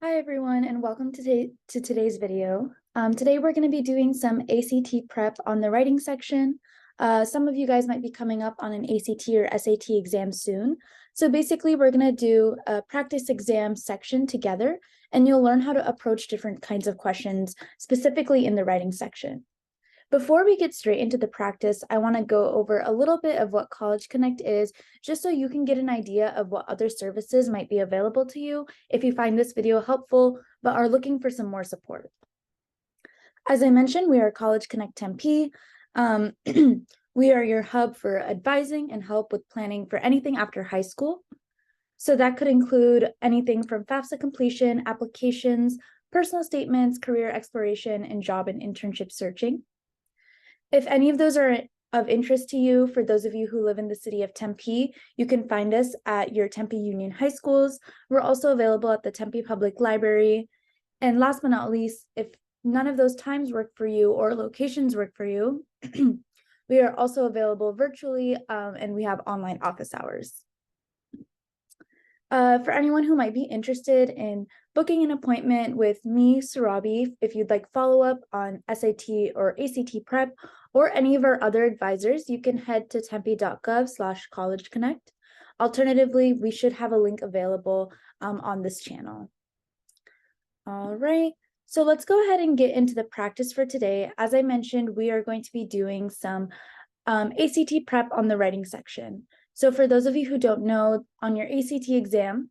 Hi everyone, and welcome to today's video. Today we're going to be doing some ACT prep on the writing section. Some of you guys might be coming up on an ACT or SAT exam soon. So basically we're going to do a practice exam section together, and you'll learn how to approach different kinds of questions, specifically in the writing section. Before we get straight into the practice, I want to go over a little bit of what College Connect is, just so you can get an idea of what other services might be available to you if you find this video helpful, but are looking for some more support. As I mentioned, we are College Connect Tempe. We are your hub for advising and help with planning for anything after high school. So that could include anything from FAFSA completion, applications, personal statements, career exploration, and job and internship searching. If any of those are of interest to you, for those of you who live in the city of Tempe, you can find us at your Tempe Union High Schools. We're also available at the Tempe Public Library. And last but not least, if none of those times work for you or locations work for you, we are also available virtually, and we have online office hours. For anyone who might be interested in booking an appointment with me, Surabhi, if you'd like follow-up on SAT or ACT prep, or any of our other advisors, you can head to tempe.gov/collegeconnect. Alternatively, we should have a link available on this channel. All right, so let's go ahead and get into the practice for today. As I mentioned, we are going to be doing some ACT prep on the writing section. So for those of you who don't know, on your ACT exam,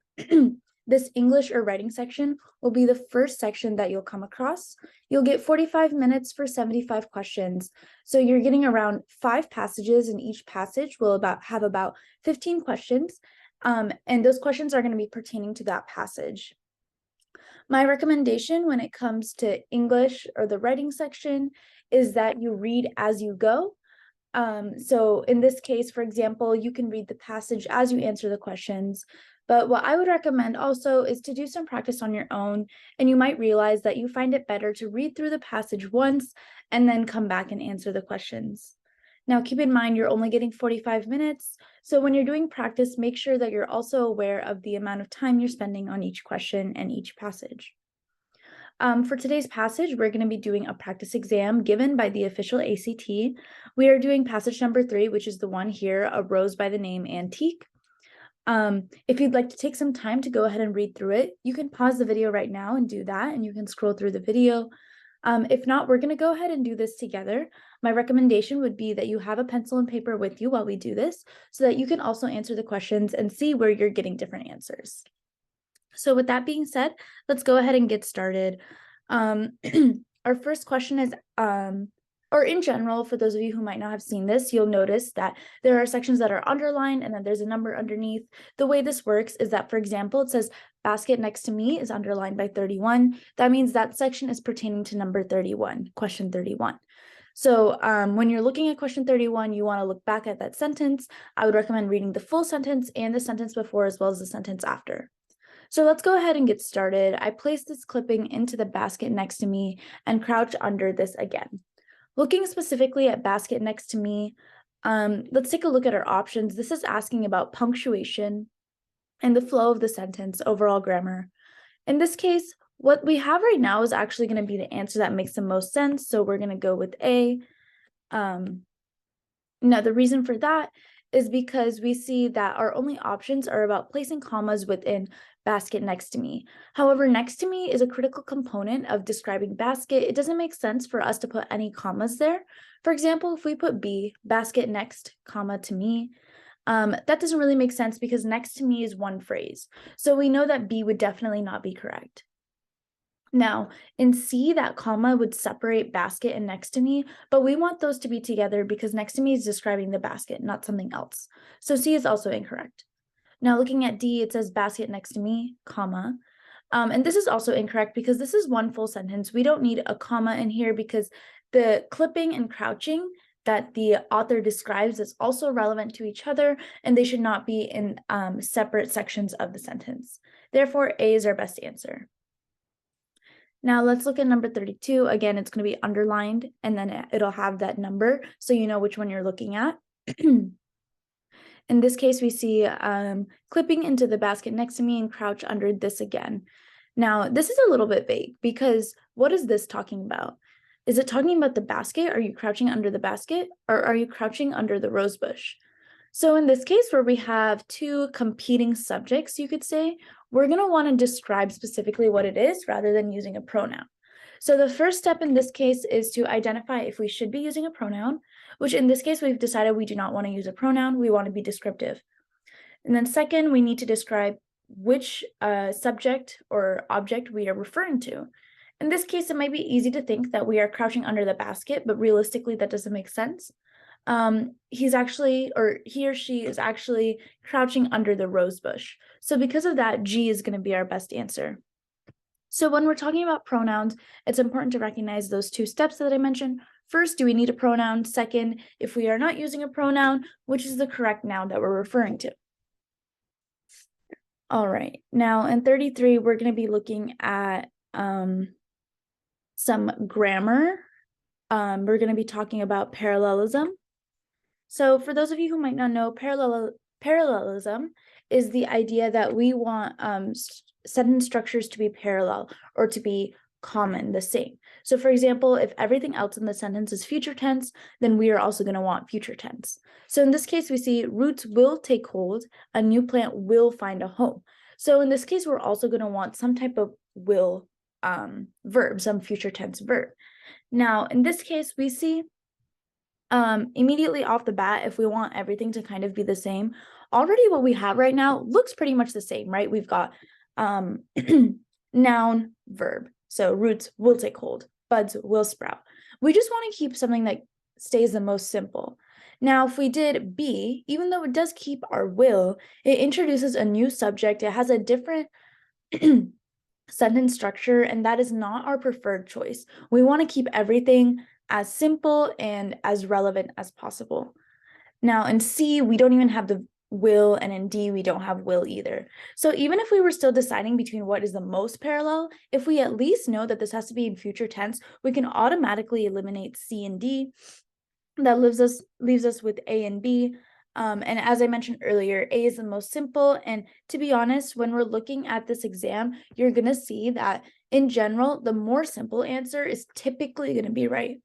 this English or writing section will be the first section that you'll come across. You'll get 45 minutes for 75 questions. So you're getting around 5 passages, and each passage will have about 15 questions. And those questions are going to be pertaining to that passage. My recommendation when it comes to English or the writing section is that you read as you go. So in this case, for example, you can read the passage as you answer the questions. But what I would recommend also is to do some practice on your own, and you might realize that you find it better to read through the passage once and then come back and answer the questions. Now, keep in mind, you're only getting 45 minutes. So when you're doing practice, make sure that you're also aware of the amount of time you're spending on each question and each passage. For today's passage, we're going to be doing a practice exam given by the official ACT. We are doing passage number 3, which is the one here, A Rose by the Name Antique. If you'd like to take some time to go ahead and read through it, you can pause the video right now and do that, and you can scroll through the video. If not, we're going to go ahead and do this together. My recommendation would be that you have a pencil and paper with you while we do this, so that you can also answer the questions and see where you're getting different answers. So with that being said, let's go ahead and get started. Our first question is, or in general, for those of you who might not have seen this, you'll notice that there are sections that are underlined and then there's a number underneath. The way this works is that, for example, it says basket next to me is underlined by 31. That means that section is pertaining to number 31, question 31. So when you're looking at question 31, you want to look back at that sentence. I would recommend reading the full sentence and the sentence before as well as the sentence after. So let's go ahead and get started. I placed this clipping into the basket next to me and crouch under this again. Looking specifically at basket next to me, let's take a look at our options. This is asking about punctuation and the flow of the sentence, overall grammar. In this case, what we have right now is actually going to be the answer that makes the most sense. So we're going to go with A. Now, the reason for that is because we see that our only options are about placing commas within basket next to me. However, next to me is a critical component of describing basket. It doesn't make sense for us to put any commas there. For example, if we put B, basket next, comma to me, that doesn't really make sense because next to me is one phrase. So we know that B would definitely not be correct. Now, in C, that comma would separate basket and next to me, but we want those to be together because next to me is describing the basket, not something else. So C is also incorrect. Now, looking at D, it says basket next to me, comma. And this is also incorrect because this is one full sentence. We don't need a comma in here because the clipping and crouching that the author describes is also relevant to each other, and they should not be in separate sections of the sentence. Therefore, A is our best answer. Now let's look at number 32. Again, it's going to be underlined, and then it'll have that number so you know which one you're looking at. In this case, we see clipping into the basket next to me and crouch under this again. Now, this is a little bit vague because what is this talking about? Is it talking about the basket? Are you crouching under the basket, or are you crouching under the rose bush? So in this case where we have two competing subjects, you could say, we're going to want to describe specifically what it is rather than using a pronoun. So the first step in this case is to identify if we should be using a pronoun, which in this case we've decided we do not want to use a pronoun, we want to be descriptive. And then second, we need to describe which subject or object we are referring to. In this case, it might be easy to think that we are crouching under the basket, but realistically that doesn't make sense. He's actually, or he or she is actually crouching under the rose bush. So because of that, G is going to be our best answer. So when we're talking about pronouns, it's important to recognize those two steps that I mentioned. First, do we need a pronoun? Second, if we are not using a pronoun, which is the correct noun that we're referring to? All right, now in 33, we're going to be looking at some grammar. We're going to be talking about parallelism. So for those of you who might not know, parallelism is the idea that we want sentence structures to be parallel or to be common, the same. So for example, if everything else in the sentence is future tense, then we are also going to want future tense. So in this case, we see roots will take hold, a new plant will find a home. So in this case, we're also going to want some type of will verb, some future tense verb. Now, in this case, we see immediately off the bat, if we want everything to kind of be the same, already what we have right now looks pretty much the same, right? We've got noun, verb. So roots will take hold, buds will sprout. We just want to keep something that stays the most simple. Now, if we did be, even though it does keep our will, it introduces a new subject. It has a different sentence structure, and that is not our preferred choice. We want to keep everything as simple and as relevant as possible. Now in C, we don't even have the will, and in D, we don't have will either. So even if we were still deciding between what is the most parallel, if we at least know that this has to be in future tense, we can automatically eliminate C and D. That leaves us with A and B. And as I mentioned earlier, A is the most simple. And to be honest, when we're looking at this exam, you're going to see that in general, the more simple answer is typically going to be right.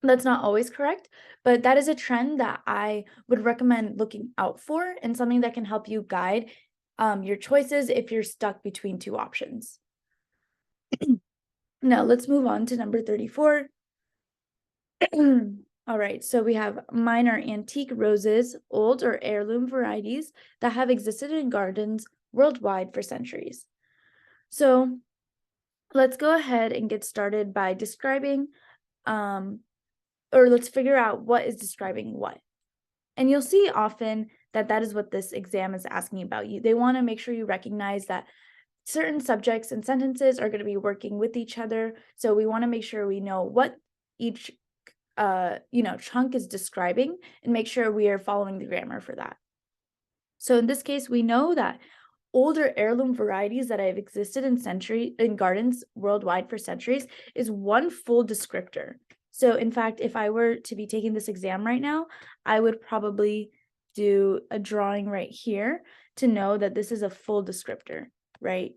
That's not always correct, but that is a trend that I would recommend looking out for and something that can help you guide your choices if you're stuck between two options. Now let's move on to number 34. All right, so we have mine are antique roses, old or heirloom varieties that have existed in gardens worldwide for centuries. So let's go ahead and get started by describing or let's figure out what is describing what. And you'll see often that that is what this exam is asking about. They want to make sure you recognize that certain subjects and sentences are going to be working with each other. So we want to make sure we know what each chunk is describing and make sure we are following the grammar for that. So in this case, we know that older heirloom varieties that have existed in gardens worldwide for centuries is one full descriptor. So in fact, if I were to be taking this exam right now, I would probably do a drawing right here to know that this is a full descriptor, right?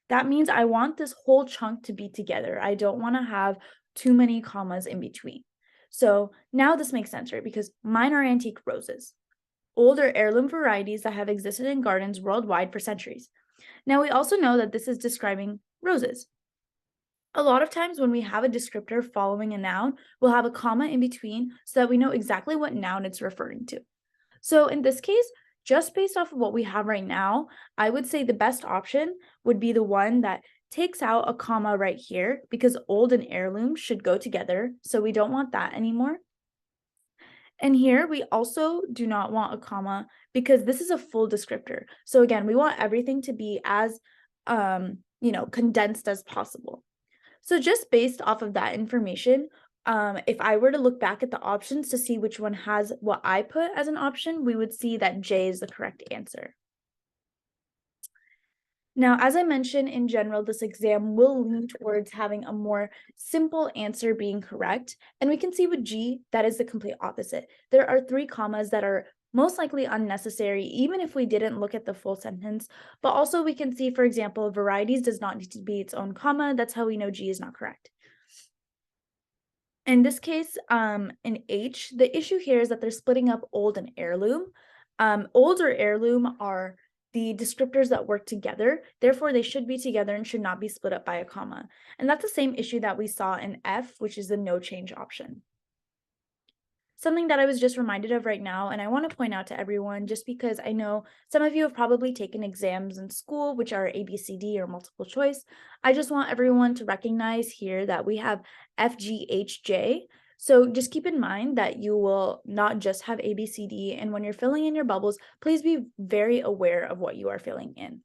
That means I want this whole chunk to be together. I don't want to have too many commas in between. So now this makes sense, right? Because mine are antique roses, older heirloom varieties that have existed in gardens worldwide for centuries. Now we also know that this is describing roses. A lot of times when we have a descriptor following a noun, we'll have a comma in between so that we know exactly what noun it's referring to. So in this case, just based off of what we have right now, I would say the best option would be the one that takes out a comma right here because old and heirloom should go together. So we don't want that anymore. And here we also do not want a comma because this is a full descriptor. So again, we want everything to be as, condensed as possible. So just based off of that information, if I were to look back at the options to see which one has what I put as an option, we would see that J is the correct answer. Now, as I mentioned, in general, this exam will lean towards having a more simple answer being correct. And we can see with G, that is the complete opposite. There are 3 commas that are most likely unnecessary, even if we didn't look at the full sentence. But also we can see, for example, varieties does not need to be its own comma. That's how we know G is not correct. In this case, in H, the issue here is that they're splitting up old and heirloom. Old or heirloom are the descriptors that work together. Therefore, they should be together and should not be split up by a comma. And that's the same issue that we saw in F, which is the no change option. Something that I was just reminded of right now, and I want to point out to everyone, just because I know some of you have probably taken exams in school, which are ABCD or multiple choice. I just want everyone to recognize here that we have FGHJ. So just keep in mind that you will not just have ABCD, and when you're filling in your bubbles, please be very aware of what you are filling in.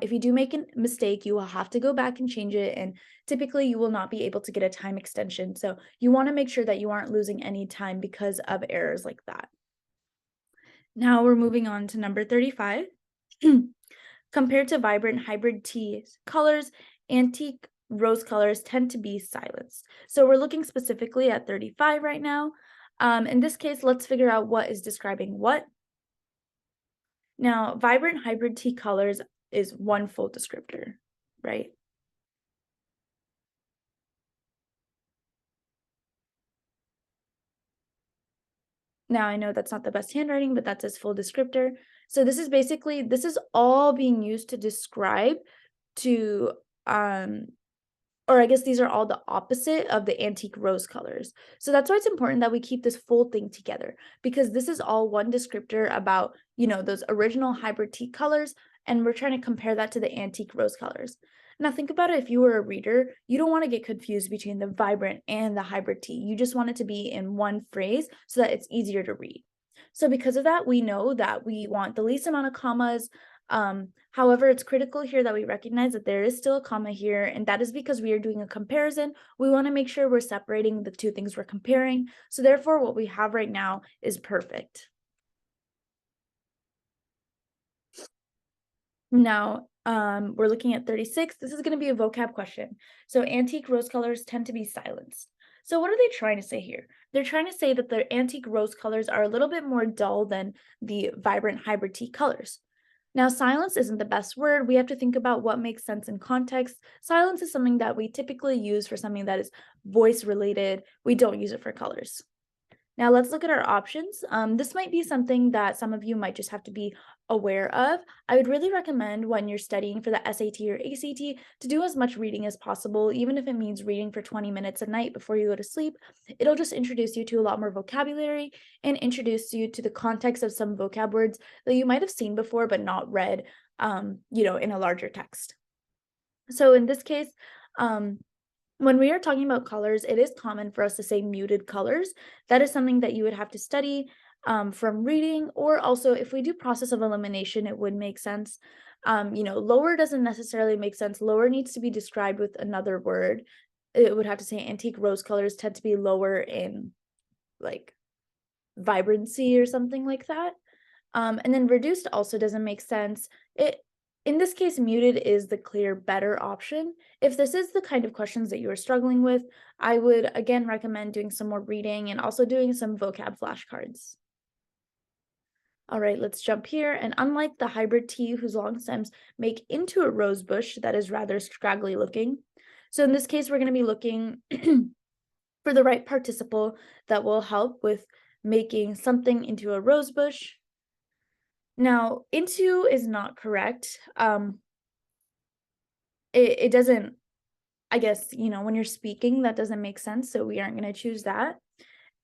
If you do make a mistake, you will have to go back and change it, and typically you will not be able to get a time extension. So you want to make sure that you aren't losing any time because of errors like that. Now we're moving on to number 35. Compared to vibrant hybrid tea colors, antique rose colors tend to be silenced. So we're looking specifically at 35 right now. In this case, let's figure out what is describing what. Now, vibrant hybrid tea colors is one full descriptor, right? Now I know that's not the best handwriting, but that's its full descriptor. So this is all being used to describe to, or I guess these are all the opposite of the antique rose colors. So that's why it's important that we keep this full thing together, because this is all one descriptor about, those original hybrid tea colors, and we're trying to compare that to the antique rose colors. Now think about it, if you were a reader, you don't want to get confused between the vibrant and the hybrid tea. You just want it to be in one phrase so that it's easier to read. So because of that, we know that we want the least amount of commas. However, it's critical here that we recognize that there is still a comma here, and that is because we are doing a comparison. We want to make sure we're separating the two things we're comparing. So therefore, what we have right now is perfect. Now, we're looking at 36. This is going to be a vocab question. So antique rose colors tend to be silenced. So what are they trying to say here? They're trying to say that the antique rose colors are a little bit more dull than the vibrant hybrid tea colors. Now, silence isn't the best word. We have to think about what makes sense in context. Silence is something that we typically use for something that is voice related. We don't use it for colors. Now let's look at our options. This might be something that some of you might just have to be aware of. I would really recommend when you're studying for the SAT or ACT to do as much reading as possible, even if it means reading for 20 minutes a night before you go to sleep. It'll just introduce you to a lot more vocabulary and introduce you to the context of some vocab words that you might have seen before but not read, in a larger text. So in this case, when we are talking about colors, it is common for us to say muted colors. That is something that you would have to study from reading, or also if we do process of elimination, it would make sense. Lower doesn't necessarily make sense. Lower needs to be described with another word. It would have to say antique rose colors tend to be lower in like vibrancy or something like that. And then reduced also doesn't make sense. In this case, muted is the clear better option. If this is the kind of questions that you are struggling with, I would again recommend doing some more reading and also doing some vocab flashcards. All right, let's jump here. And unlike the hybrid tea whose long stems make into a rose bush that is rather scraggly looking. So in this case, we're going to be looking for the right participle that will help with making something into a rose bush. Now, into is not correct. It doesn't, I guess, when you're speaking, that doesn't make sense, so we aren't going to choose that.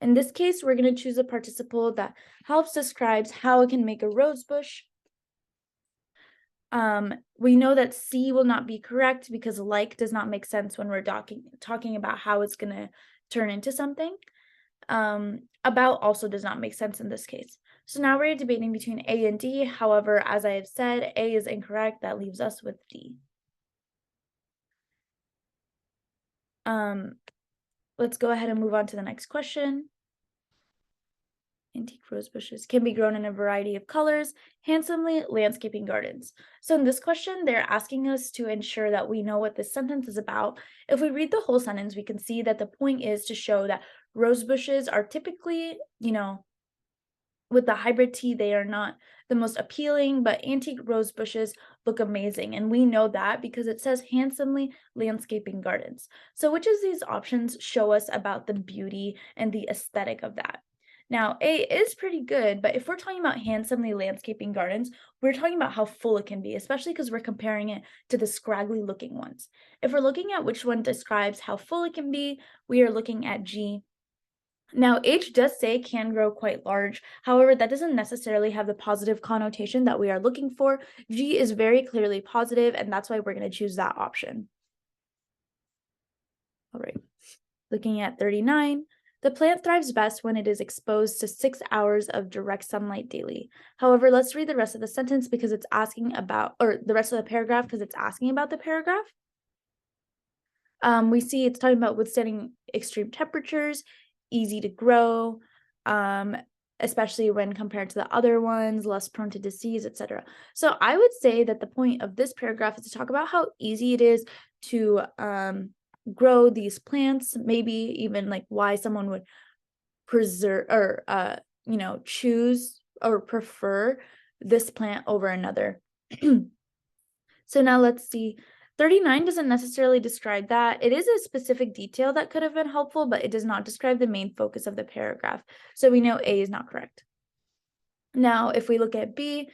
In this case, we're going to choose a participle that helps describes how it can make a rose bush. We know that C will not be correct because like does not make sense when we're talking about how it's going to turn into something. About also does not make sense in this case. So now we're debating between A and D. However, as I have said, A is incorrect. That leaves us with D. Let's go ahead and move on to the next question. Antique rose bushes can be grown in a variety of colors, handsomely landscaping gardens. So in this question, they're asking us to ensure that we know what this sentence is about. If we read the whole sentence, we can see that the point is to show that rose bushes are typically, with the hybrid tea, they are not the most appealing, but antique rose bushes look amazing. And we know that because it says handsomely landscaping gardens. So which of these options show us about the beauty and the aesthetic of that? Now, A is pretty good, but if we're talking about handsomely landscaping gardens, we're talking about how full it can be, especially because we're comparing it to the scraggly looking ones. If we're looking at which one describes how full it can be, we are looking at G. Now, H does say can grow quite large. However, that doesn't necessarily have the positive connotation that we are looking for. G is very clearly positive, and that's why we're going to choose that option. All right, looking at 39. The plant thrives best when it is exposed to 6 hours of direct sunlight daily. However, let's read the rest of the sentence because it's asking about, or the rest of the paragraph because it's asking about the paragraph. We see it's talking about withstanding extreme temperatures, easy to grow, especially when compared to the other ones, less prone to disease, etc. So I would say that the point of this paragraph is to talk about how easy it is to grow these plants, maybe even like why someone would preserve or choose or prefer this plant over another. So now let's see. 39 doesn't necessarily describe that. It is a specific detail that could have been helpful, but it does not describe the main focus of the paragraph. So we know A is not correct. Now, if we look at B,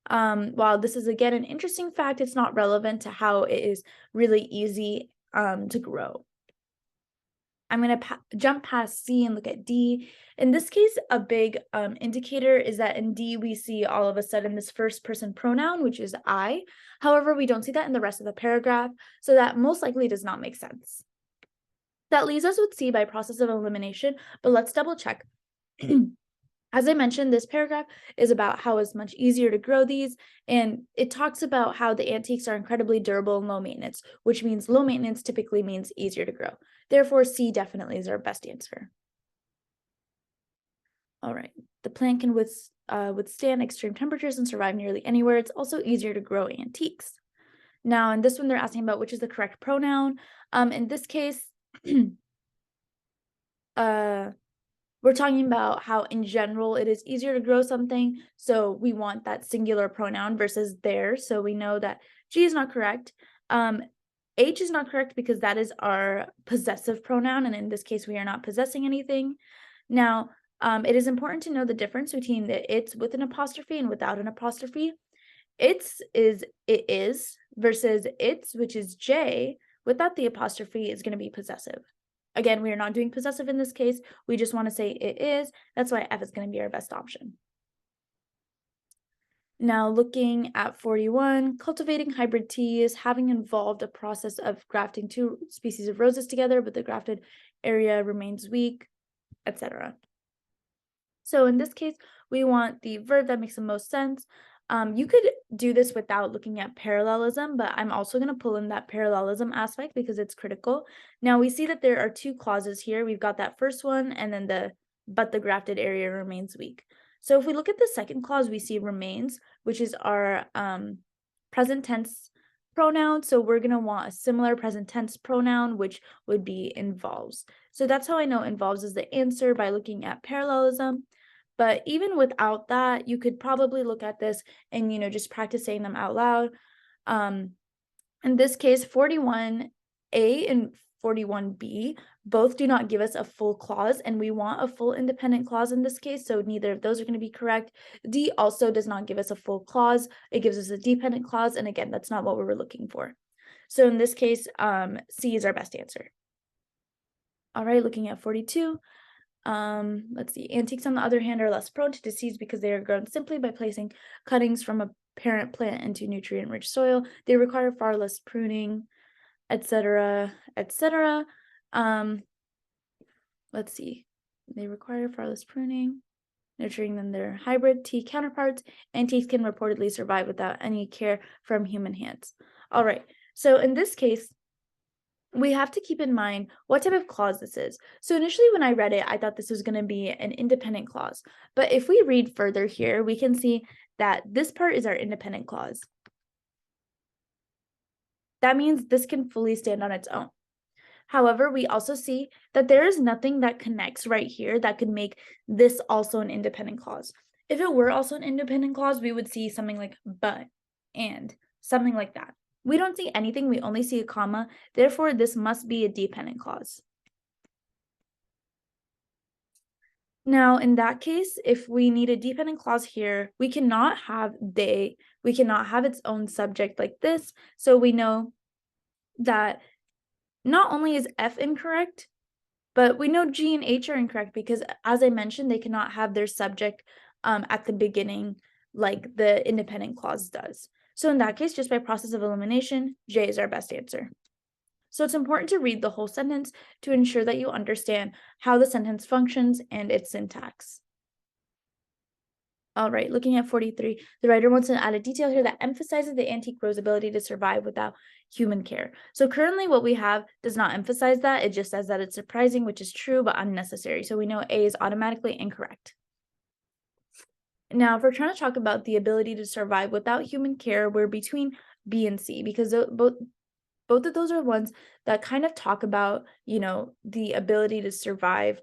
while this is again an interesting fact, it's not relevant to how it is really easy to grow. I'm going to jump past C and look at D. In this case, a big indicator is that in D, we see all of a sudden this first person pronoun, which is I. However, we don't see that in the rest of the paragraph, so that most likely does not make sense. That leaves us with C by process of elimination, but let's double check. As I mentioned, this paragraph is about how it's much easier to grow these, and it talks about how the antiques are incredibly durable and low maintenance, which means low maintenance typically means easier to grow. Therefore, C definitely is our best answer. All right, the plant can withstand extreme temperatures and survive nearly anywhere. It's also easier to grow antiques. Now, in this one, they're asking about which is the correct pronoun. In this case, we're talking about how in general it is easier to grow something, so we want that singular pronoun versus there. So we know that G is not correct. H is not correct because that is our possessive pronoun, and in this case, we are not possessing anything. Now, it is important to know the difference between the it's with an apostrophe and without an apostrophe. It's is it is versus it's, which is J, without the apostrophe is going to be possessive. Again, we are not doing possessive in this case. We just want to say it is. That's why F is going to be our best option. Now looking at 41, cultivating hybrid teas, having involved a process of grafting two species of roses together, but the grafted area remains weak, etc. So in this case, we want the verb that makes the most sense. You could do this without looking at parallelism, but I'm also going to pull in that parallelism aspect because it's critical. Now we see that there are two clauses here. We've got that first one and then but the grafted area remains weak. So if we look at the second clause, we see remains, which is our present tense pronoun. So we're going to want a similar present tense pronoun, which would be involves. So that's how I know involves is the answer, by looking at parallelism. But even without that, you could probably look at this and, just practice saying them out loud. In this case, 41A and 41B both do not give us a full clause, and we want a full independent clause in this case, so neither of those are going to be correct. D also does not give us a full clause. It gives us a dependent clause, and again, that's not what we were looking for. So in this case, C is our best answer. All right, looking at 42. Let's see. Antiques, on the other hand, are less prone to disease because they are grown simply by placing cuttings from a parent plant into nutrient-rich soil. They require far less pruning, etc., etc. Let's see. They require far less pruning, nurturing than their hybrid tea counterparts. Antiques can reportedly survive without any care from human hands. All right. So in this case, we have to keep in mind what type of clause this is. So initially when I read it, I thought this was going to be an independent clause. But if we read further here, we can see that this part is our independent clause. That means this can fully stand on its own. However, we also see that there is nothing that connects right here that could make this also an independent clause. If it were also an independent clause, we would see something like but, and, something like that. We don't see anything, we only see a comma, therefore this must be a dependent clause. Now, in that case, if we need a dependent clause here, we cannot have they, we cannot have its own subject like this, so we know that not only is F incorrect, but we know G and H are incorrect because, as I mentioned, they cannot have their subject at the beginning like the independent clause does. So in that case, just by process of elimination, J is our best answer. So it's important to read the whole sentence to ensure that you understand how the sentence functions and its syntax. All right, looking at 43, the writer wants to add a detail here that emphasizes the antique row's ability to survive without human care. So currently what we have does not emphasize that. It just says that it's surprising, which is true, but unnecessary. So we know A is automatically incorrect. Now, if we're trying to talk about the ability to survive without human care, we're between B and C because both of those are ones that kind of talk about, the ability to survive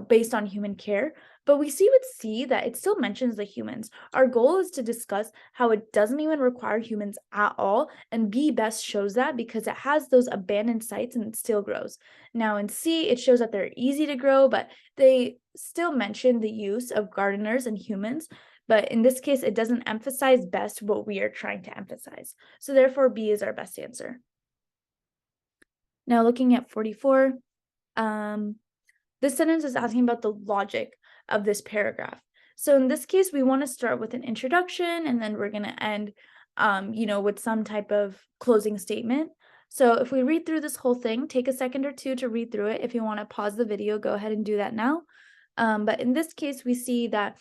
based on human care. But we see with C that it still mentions the humans. Our goal is to discuss how it doesn't even require humans at all. And B best shows that because it has those abandoned sites and it still grows. Now in C, it shows that they're easy to grow, but they still mention the use of gardeners and humans. But in this case, it doesn't emphasize best what we are trying to emphasize. So therefore, B is our best answer. Now looking at 44, this sentence is asking about the logic of this paragraph. So in this case, we want to start with an introduction and then we're going to end, with some type of closing statement. So if we read through this whole thing, take a second or two to read through it. If you want to pause the video, go ahead and do that now. But in this case, we see that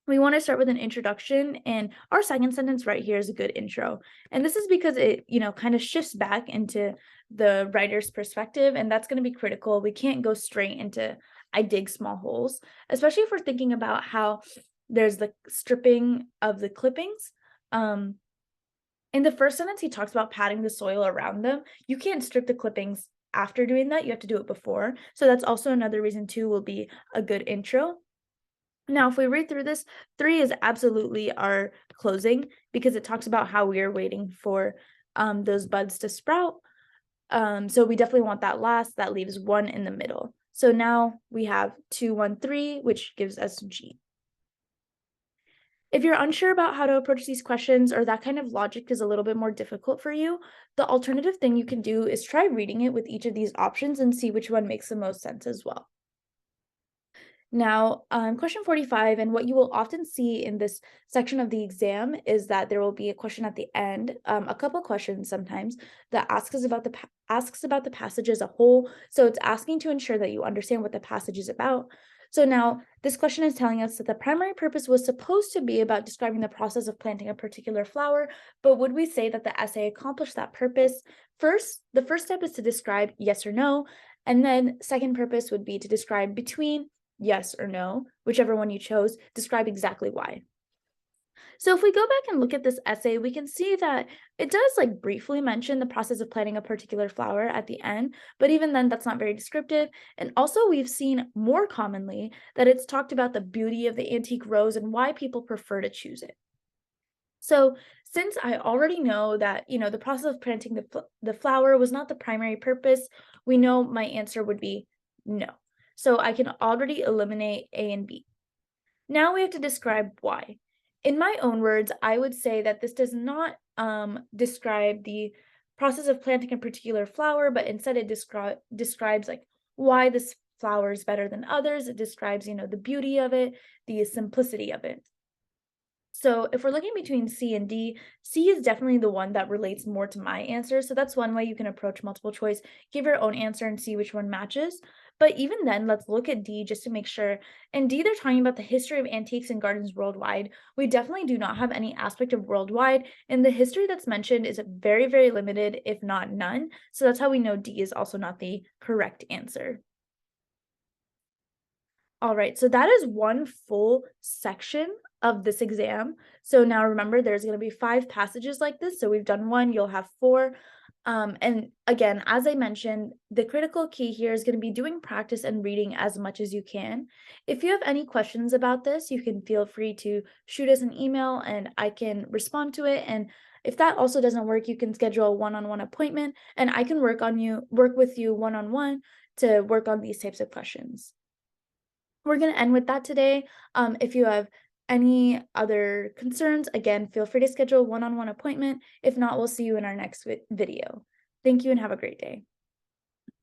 we want to start with an introduction, and our second sentence right here is a good intro. And this is because it, kind of shifts back into the writer's perspective, and that's going to be critical. We can't go straight into I dig small holes, especially if we're thinking about how there's the stripping of the clippings. In the first sentence, he talks about patting the soil around them. You can't strip the clippings after doing that. You have to do it before. So that's also another reason 2 will be a good intro. Now, if we read through this, 3 is absolutely our closing because it talks about how we are waiting for those buds to sprout. So we definitely want that last. That leaves 1 in the middle. So now we have 2, 1, 3, which gives us G. If you're unsure about how to approach these questions or that kind of logic is a little bit more difficult for you, the alternative thing you can do is try reading it with each of these options and see which one makes the most sense as well. Now, question 45, and what you will often see in this section of the exam is that there will be a question at the end, a couple questions sometimes, that asks about the passage as a whole. So it's asking to ensure that you understand what the passage is about. So now this question is telling us that the primary purpose was supposed to be about describing the process of planting a particular flower, but would we say that the essay accomplished that purpose? The first step is to describe yes or no, and then second purpose would be to describe between yes or no, whichever one you chose, describe exactly why. So if we go back and look at this essay, we can see that it does briefly mention the process of planting a particular flower at the end, but even then that's not very descriptive. And also we've seen more commonly that it's talked about the beauty of the antique rose and why people prefer to choose it. So since I already know that, the process of planting the flower was not the primary purpose, we know my answer would be no. So I can already eliminate A and B. Now we have to describe why. In my own words, I would say that this does not describe the process of planting a particular flower, but instead it describes why this flower is better than others. It describes, the beauty of it, the simplicity of it. So if we're looking between C and D, C is definitely the one that relates more to my answer. So that's one way you can approach multiple choice, give your own answer and see which one matches. But even then, let's look at D just to make sure. In D, they're talking about the history of antiques and gardens worldwide. We definitely do not have any aspect of worldwide, and the history that's mentioned is very, very limited, if not none. So that's how we know D is also not the correct answer. All right, so that is one full section of this exam. So now remember, there's going to be 5 passages like this. So we've done 1, you'll have 4. And again, as I mentioned, the critical key here is going to be doing practice and reading as much as you can. If you have any questions about this, you can feel free to shoot us an email and I can respond to it. And if that also doesn't work, you can schedule a one-on-one appointment and I can work with you one-on-one to work on these types of questions. We're going to end with that today. If you have any other concerns, again, feel free to schedule a one-on-one appointment. If not, we'll see you in our next video. Thank you and have a great day.